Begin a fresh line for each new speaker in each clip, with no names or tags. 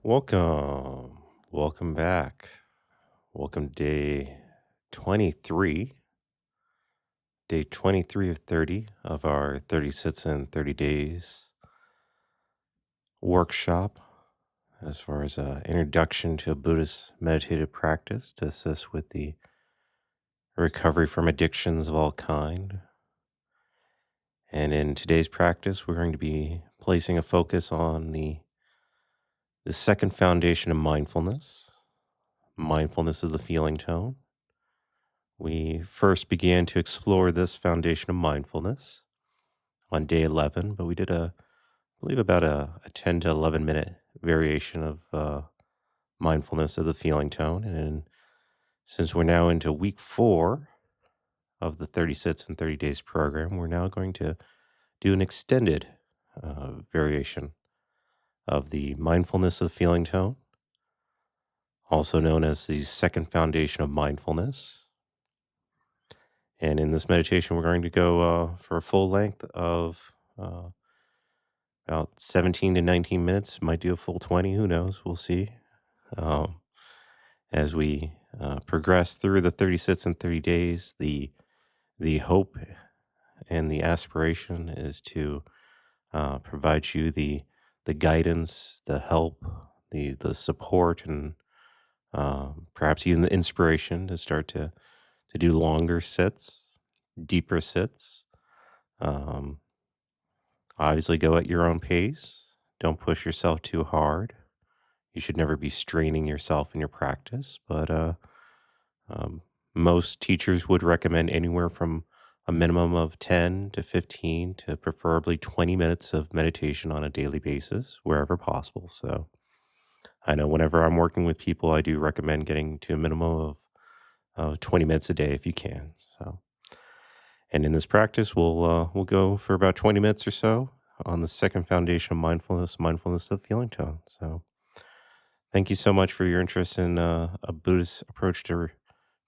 Welcome. Welcome back. Welcome day 23, day 23 of 30 of our 30 Sits in 30 Days workshop as far as an introduction to a Buddhist meditative practice to assist with the recovery from addictions of all kind. And in today's practice, we're going to be placing a focus on the second foundation of mindfulness. Mindfulness is the feeling tone. We first began to explore this foundation of mindfulness on day 11, but we did I believe about a 10 to 11 minute variation of mindfulness of the feeling tone. And since we're now into week 4 of the 30 Sits in 30 Days program, we're now going to do an extended variation of the mindfulness of the feeling tone, also known as the second foundation of mindfulness. And in this meditation, we're going to go for a full length of about 17 to 19 minutes. Might do a full 20. Who knows? We'll see. Um, as we progress through the 30 Sits in 30 Days, the hope and the aspiration is to provide you the guidance, the help, the support, and perhaps even the inspiration to start to do longer sits, deeper sits. Um, Obviously, go at your own pace. Don't push yourself too hard. You should never be straining yourself in your practice, but um, most teachers would recommend anywhere from a minimum of 10 to 15 to preferably 20 minutes of meditation on a daily basis, wherever possible. So I know whenever I'm working with people, I do recommend getting to a minimum of 20 minutes a day if you can. So, and in this practice, we'll go for about 20 minutes or so on the second foundation of mindfulness, mindfulness of feeling tone. So, thank you so much for your interest in a Buddhist approach to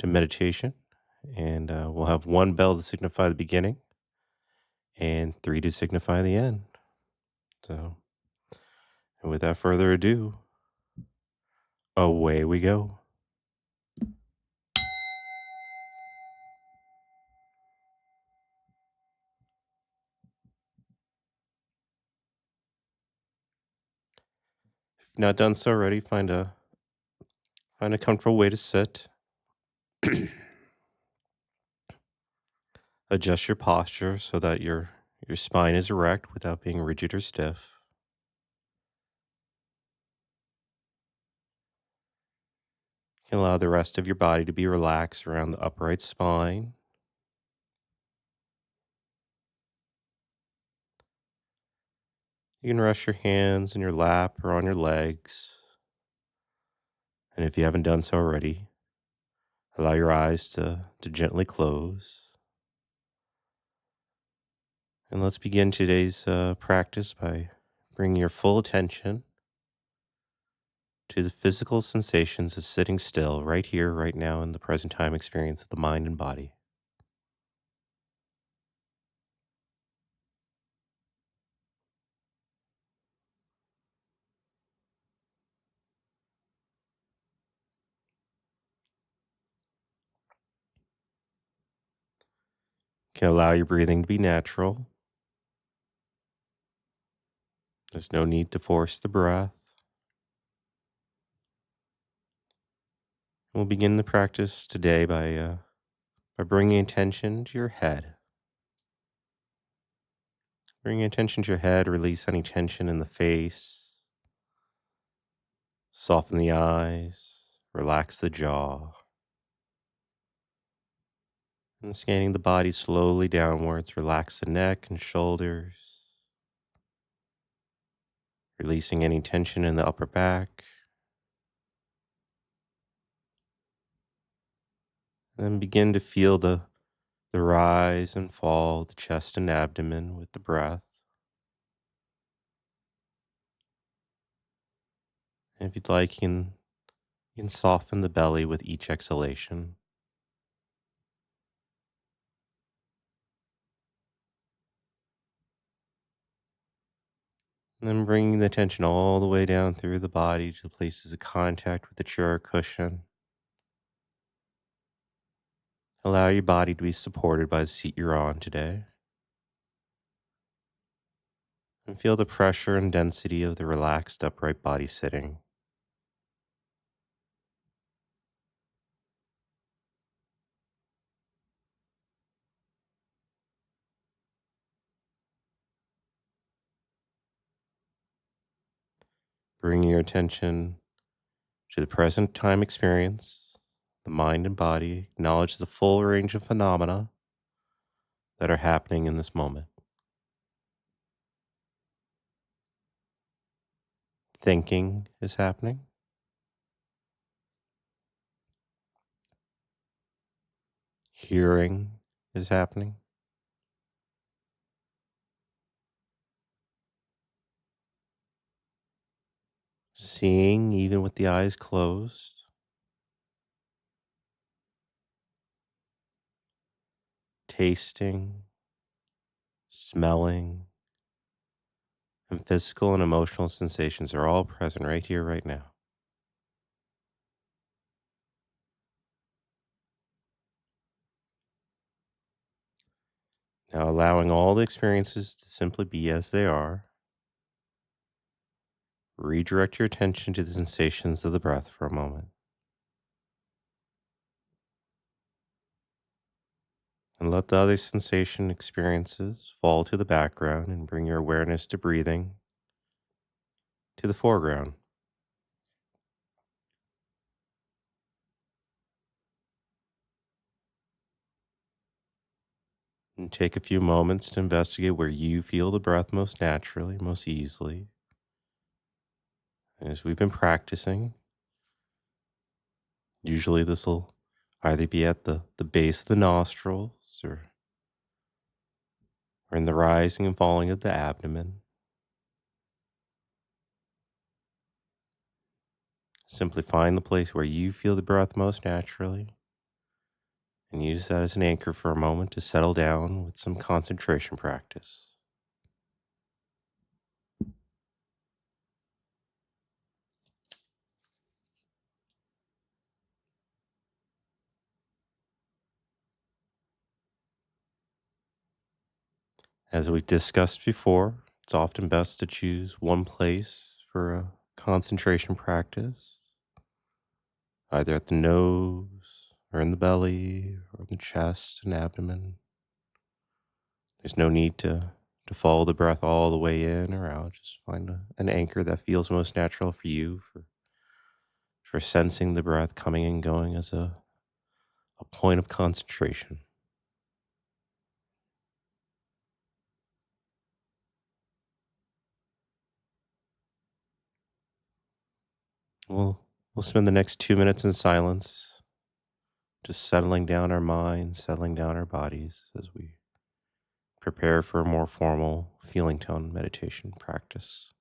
meditation. And we'll have one bell to signify the beginning and 3 to signify the end. So, and without further ado, away we go. If not done so already, find a comfortable way to sit. Adjust your posture so that your spine is erect without being rigid or stiff. You can allow the rest of your body to be relaxed around the upright spine. You can rest your hands in your lap or on your legs. And if you haven't done so already, allow your eyes to gently close. And let's begin today's practice by bringing your full attention to the physical sensations of sitting still right here, right now, in the present time experience of the mind and body. You can allow your breathing to be natural. There's no need to force the breath. We'll begin the practice today by bringing attention to your head. Bring attention to your head, release any tension in the face, soften the eyes, relax the jaw, and scanning the body slowly downwards, relax the neck and shoulders, releasing any tension in the upper back. Then begin to feel the rise and fall of the chest and abdomen with the breath. And if you'd like, you can soften the belly with each exhalation. And then bringing the attention all the way down through the body to the places of contact with the chair or cushion. Allow your body to be supported by the seat you're on today. And feel the pressure and density of the relaxed upright body sitting. Bring your attention to the present time experience, the mind and body. Acknowledge the full range of phenomena that are happening in this moment. Thinking is happening. Hearing is happening. Seeing, even with the eyes closed. Tasting, smelling, and physical and emotional sensations are all present right here, right now. Now, allowing all the experiences to simply be as they are, redirect your attention to the sensations of the breath for a moment. And let the other sensation experiences fall to the background and bring your awareness to breathing to the foreground. And take a few moments to investigate where you feel the breath most naturally, most easily. As we've been practicing, usually this will either be at the base of the nostrils or in the rising and falling of the abdomen. Simply find the place where you feel the breath most naturally and use that as an anchor for a moment to settle down with some concentration practice. As we've discussed before, it's often best to choose one place for a concentration practice, either at the nose or in the belly or in the chest and abdomen. There's no need to follow the breath all the way in or out. Just find an anchor that feels most natural for you for sensing the breath coming and going as a point of concentration. We'll, we'll spend the next 2 minutes in silence, just settling down our minds, settling down our bodies as we prepare for a more formal feeling tone meditation practice.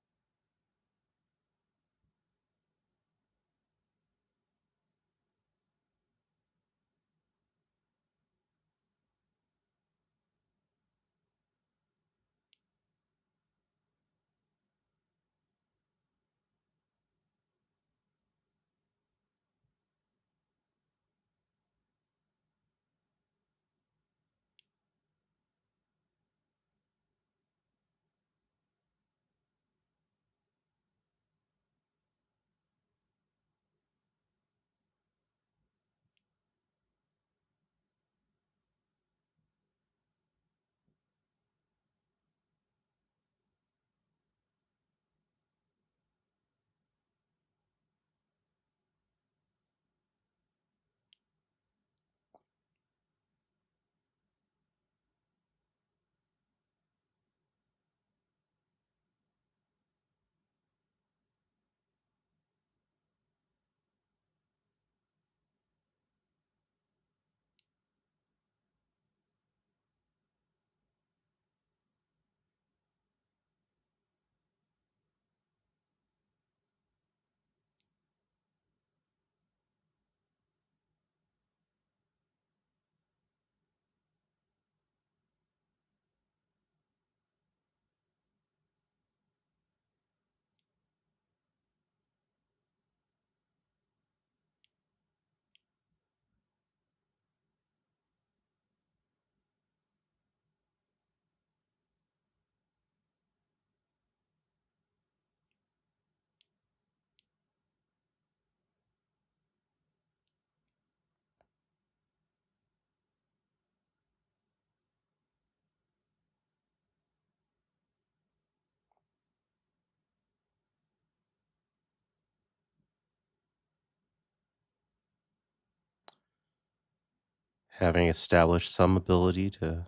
Having established some ability to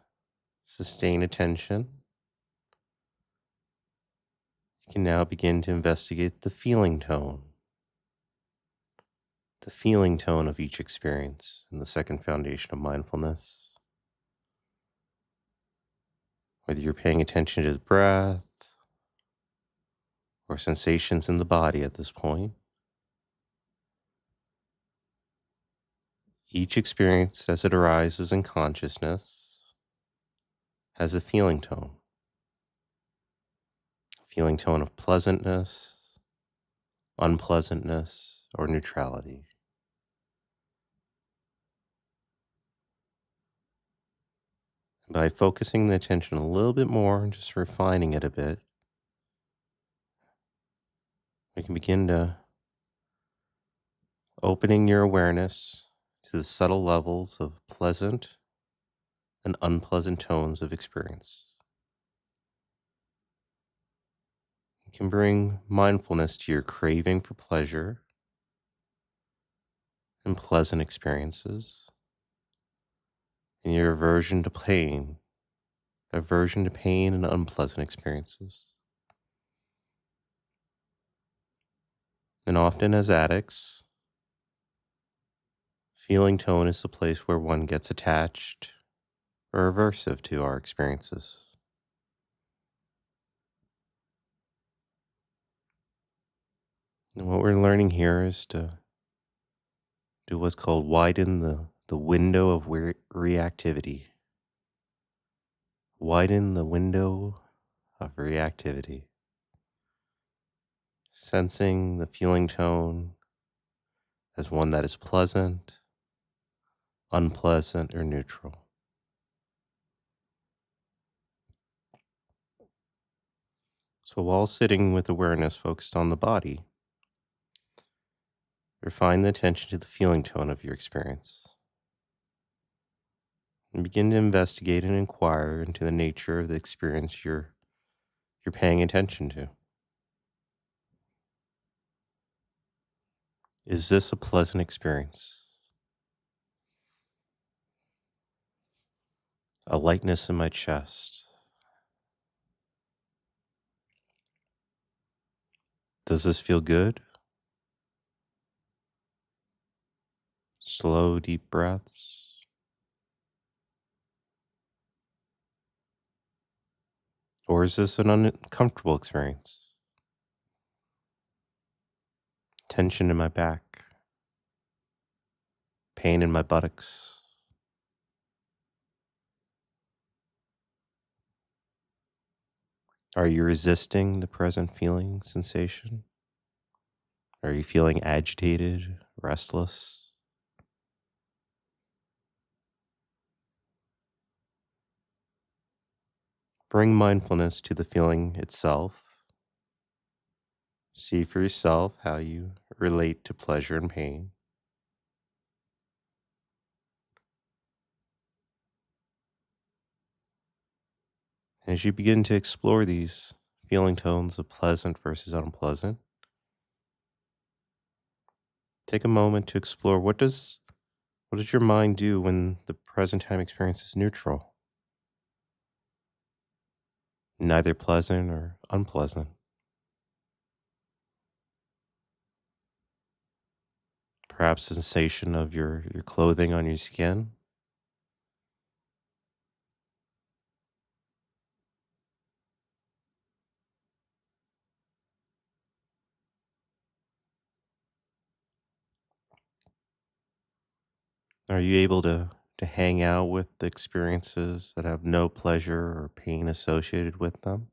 sustain attention, you can now begin to investigate the feeling tone of each experience in the second foundation of mindfulness. Whether you're paying attention to the breath or sensations in the body at this point, each experience as it arises in consciousness has a feeling tone of pleasantness, unpleasantness, or neutrality. By focusing the attention a little bit more and just refining it a bit, we can begin to opening your awareness to the subtle levels of pleasant and unpleasant tones of experience. You can bring mindfulness to your craving for pleasure and pleasant experiences, and your aversion to pain and unpleasant experiences. And often as addicts, feeling tone is the place where one gets attached or aversive to our experiences. And what we're learning here is to do what's called widen the window of reactivity. Widen the window of reactivity. Sensing the feeling tone as one that is pleasant, unpleasant, or neutral. So while sitting with awareness focused on the body, refine the attention to the feeling tone of your experience. And begin to investigate and inquire into the nature of the experience you're paying attention to. Is this a pleasant experience? A lightness in my chest? Does this feel good? Slow, deep breaths? Or is this an uncomfortable experience? Tension in my back? Pain in my buttocks? Are you resisting the present feeling sensation? Are you feeling agitated, restless? Bring mindfulness to the feeling itself. See for yourself how you relate to pleasure and pain. As you begin to explore these feeling tones of pleasant versus unpleasant, take a moment to explore what does your mind do when the present time experience is neutral, neither pleasant or unpleasant. Perhaps the sensation of your clothing on your skin. Are you able to hang out with the experiences that have no pleasure or pain associated with them?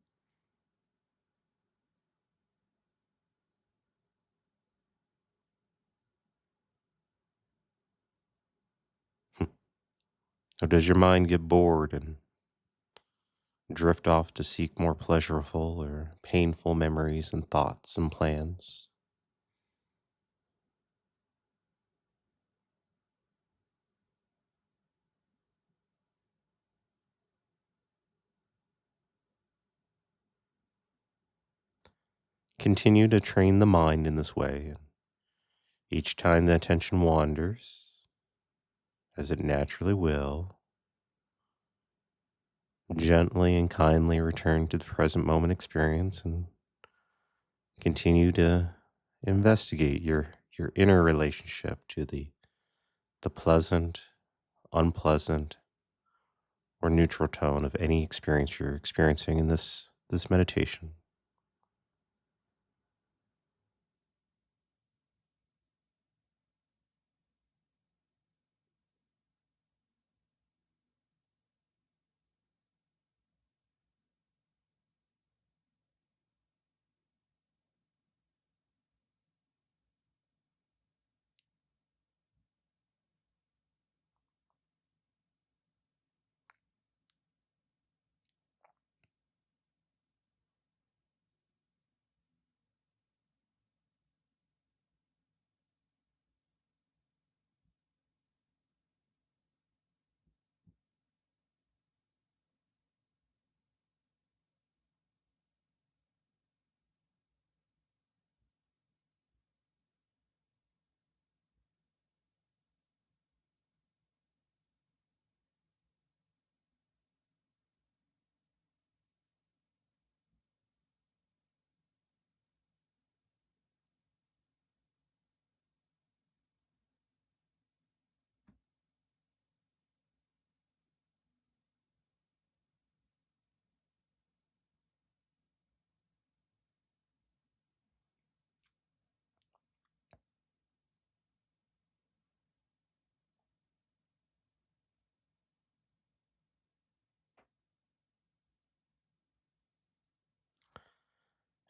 Or does your mind get bored and drift off to seek more pleasurable or painful memories and thoughts and plans? Continue to train the mind in this way. Each time the attention wanders, as it naturally will, gently and kindly return to the present moment experience and continue to investigate your inner relationship to the pleasant, unpleasant, or neutral tone of any experience you're experiencing in this meditation.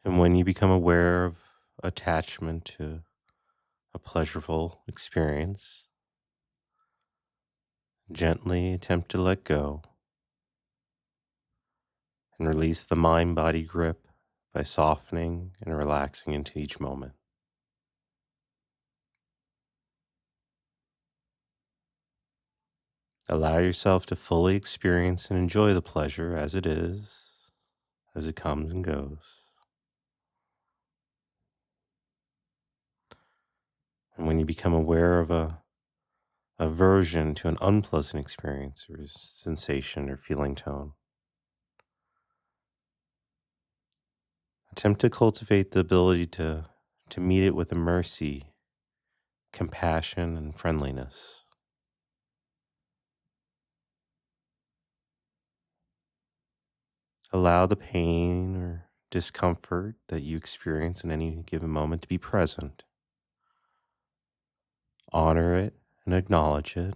And when you become aware of attachment to a pleasurable experience, gently attempt to let go and release the mind body grip by softening and relaxing into each moment. Allow yourself to fully experience and enjoy the pleasure as it is, as it comes and goes. And when you become aware of a aversion to an unpleasant experience or sensation or feeling tone, attempt to cultivate the ability to meet it with a mercy, compassion, and friendliness. Allow the pain or discomfort that you experience in any given moment to be present. Honor it and acknowledge it.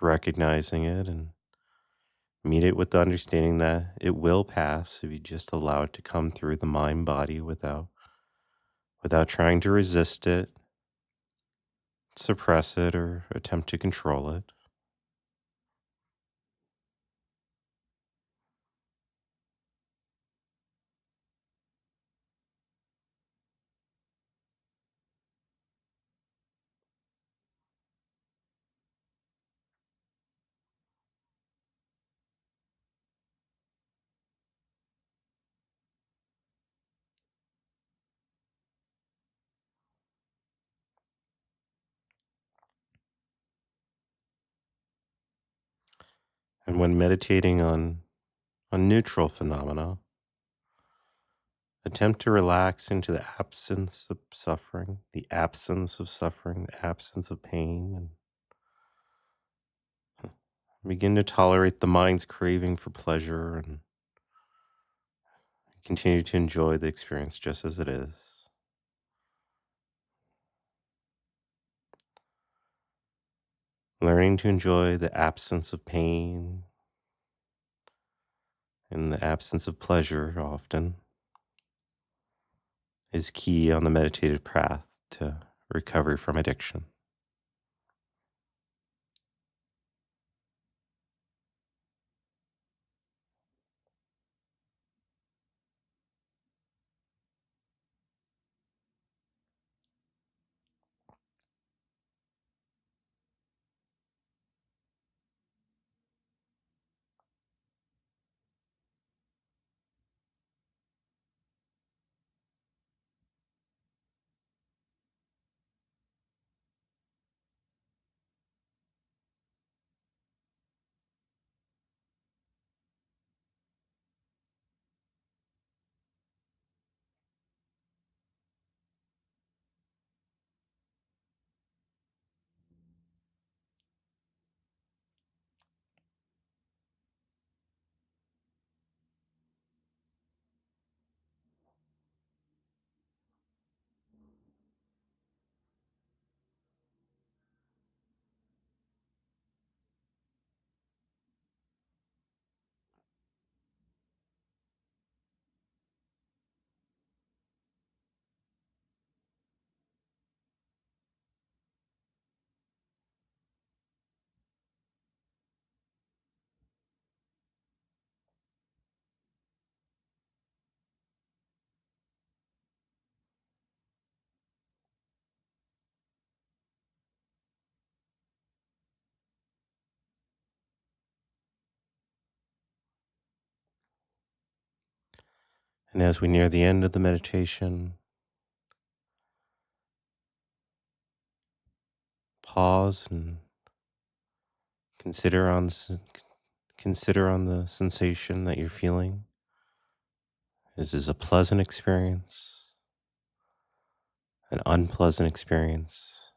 Recognizing it and meet it with the understanding that it will pass if you just allow it to come through the mind body without trying to resist it, suppress it, or attempt to control it. And when meditating on neutral phenomena, attempt to relax into the absence of suffering, the absence of pain, and begin to tolerate the mind's craving for pleasure and continue to enjoy the experience just as it is. Learning to enjoy the absence of pain and the absence of pleasure often is key on the meditative path to recovery from addiction. And as we near the end of the meditation, pause and consider on consider on the sensation that you're feeling. Is this a pleasant experience, an unpleasant experience,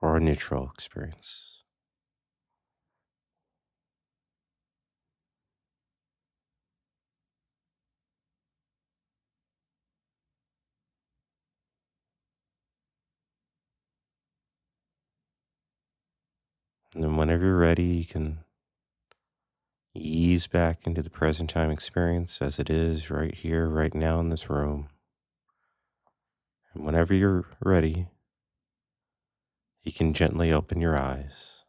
or a neutral experience? And then whenever you're ready, you can ease back into the present time experience as it is right here, right now in this room. And whenever you're ready, you can gently open your eyes.